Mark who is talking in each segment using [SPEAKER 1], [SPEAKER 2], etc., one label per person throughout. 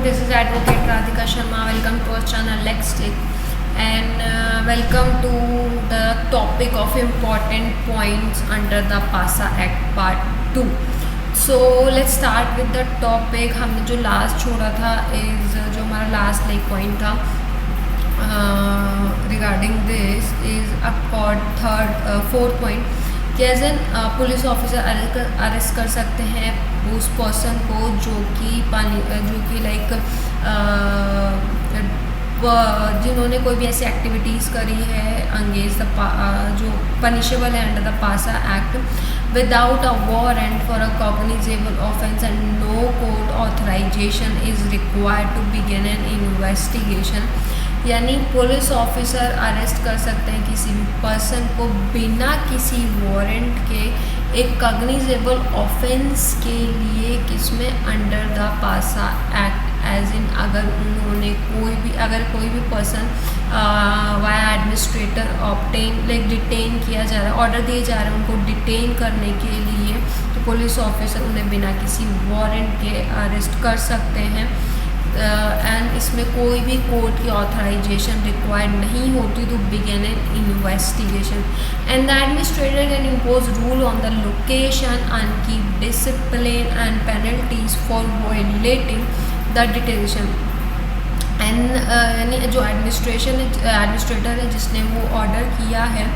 [SPEAKER 1] this is Advocate Radhika Sharma. Welcome to our channel Lex Tech, and welcome to the topic of important points under the PASA Act Part 2. So let's start with the topic. हमने जो last छोड़ा था is जो हमारा last point था regarding this is fourth point कि as an police officer arrest कर सकते हैं उस पर्सन को जो कि लाइक जिन्होंने कोई भी ऐसी एक्टिविटीज़ करी है अंगेज द जो पनिशेबल है under the PASA act without a warrant for a cognizable offense and no court authorization is required to begin an investigation. यानी पुलिस ऑफिसर अरेस्ट कर सकते हैं किसी भी पर्सन को बिना किसी वारंट के एक कॉग्निजेबल ऑफेंस के लिए किसमें under the PASA act as in अगर कोई भी person via administrator obtain like detain किया जा रहा है, ऑर्डर दिए जा रहे हैं उनको डिटेन करने के लिए, तो पुलिस ऑफिसर उन्हें बिना किसी वारंट के अरेस्ट कर सकते हैं एंड इसमें कोई भी कोर्ट की ऑथराइजेशन रिक्वायर्ड नहीं होती to begin an investigation and the administrator can impose rule on the location and keep discipline and penalties for violating the detention and यानी जो एडमिनिस्ट्रेटर है जिसने वो ऑर्डर किया है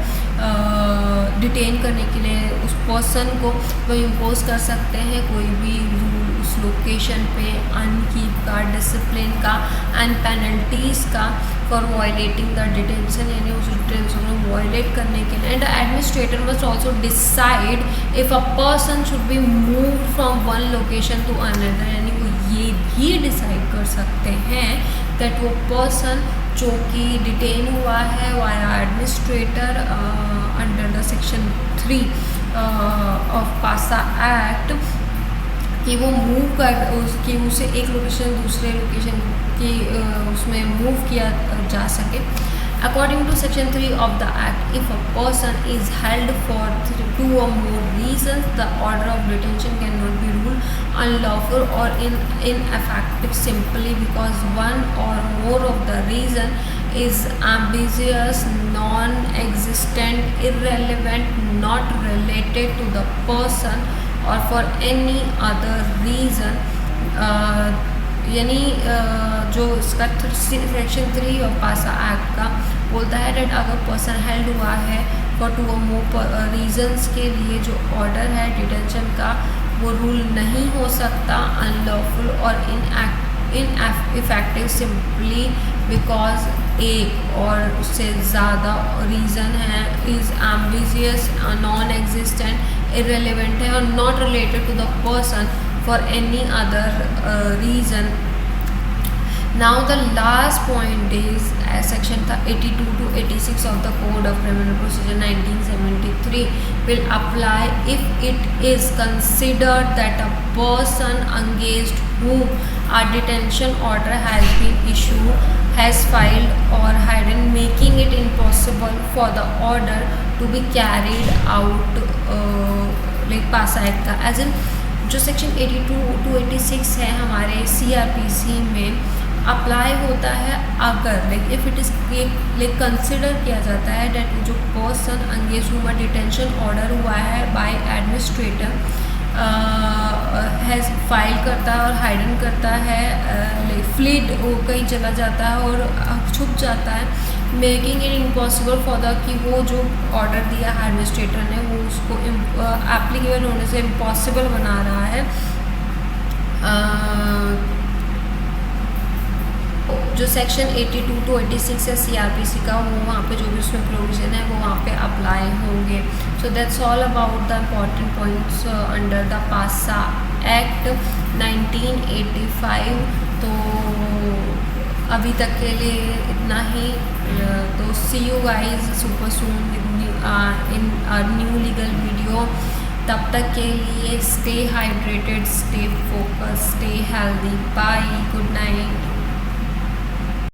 [SPEAKER 1] डिटेन करने के लिए उस पर्सन को वो इम्पोज कर सकते हैं कोई भी रूल उस लोकेशन पे अनकीप का, डिसिप्लिन का एंड पेनल्टीज़ का फॉर वायलेटिंग द डिटेंशन, यानी उस डिटेंशन को वायलेट करने के लिए। And the administrator must also decide if a person should be move from one location to another, यानी वो ये भी डिसाइड कर सकते हैं दैट वो पर्सन जो कि डिटेन हुआ है via administrator under the section 3 of पासा एक्ट कि वो मूव कर उसे एक लोकेशन दूसरे लोकेशन की उसमें मूव किया जा सके। According to section 3 of the act, if a person is held for 2 or more reasons, the order of detention cannot be ruled unlawful or ineffective simply because one or more of the reason is ambiguous, non-existent, irrelevant, not related to the person or for any other reason। यानी जो इसका section 3 of पासा act का बोलता है date अगर person held हुआ है फॉर 2 or more रीजन्स के लिए जो ऑर्डर है डिटेंशन का वो रूल नहीं हो सकता अनलॉफुल और इनइफेक्टिव सिंपली बिकॉज एक और उससे ज़्यादा रीज़न है is ambiguous, non existent, irrelevant है और not related to the person for any other reason। Now the last point is section 82 to 86 of the Code of Criminal Procedure 1973 will apply if it is considered that a person against whom a detention order has been issued has filed or hidden, making it impossible for the order to be carried out like PASA Act का as in जो section 82 to 86 है हमारे CRPC में apply होता है अगर like if it is like consider किया जाता है डेट जो पर्सन अंगेज हुआ डिटेंशन ऑर्डर हुआ है बाय एडमिनिस्ट्रेटर हैज़ फाइल करता है और हाइडन करता है लाइक फ्लीड वो कहीं चला जाता है और छुप जाता है, making it impossible for the कि वो जो ऑर्डर दिया है एडमिनिस्ट्रेटर ने वो उसको एप्लीकेबल होने से इम्पॉसिबल बना रहा है। जो सेक्शन 82 to 86 है CRPC का वो वहाँ पे जो भी उसमें प्रोविज़न है वो वहाँ पे अप्लाई होंगे। So that's all about the important points under the PASA act 1985। तो अभी तक के लिए इतना ही। तो see you guys super soon in new legal video. तब तक के लिए stay hydrated, stay focus, stay healthy. Bye, good night.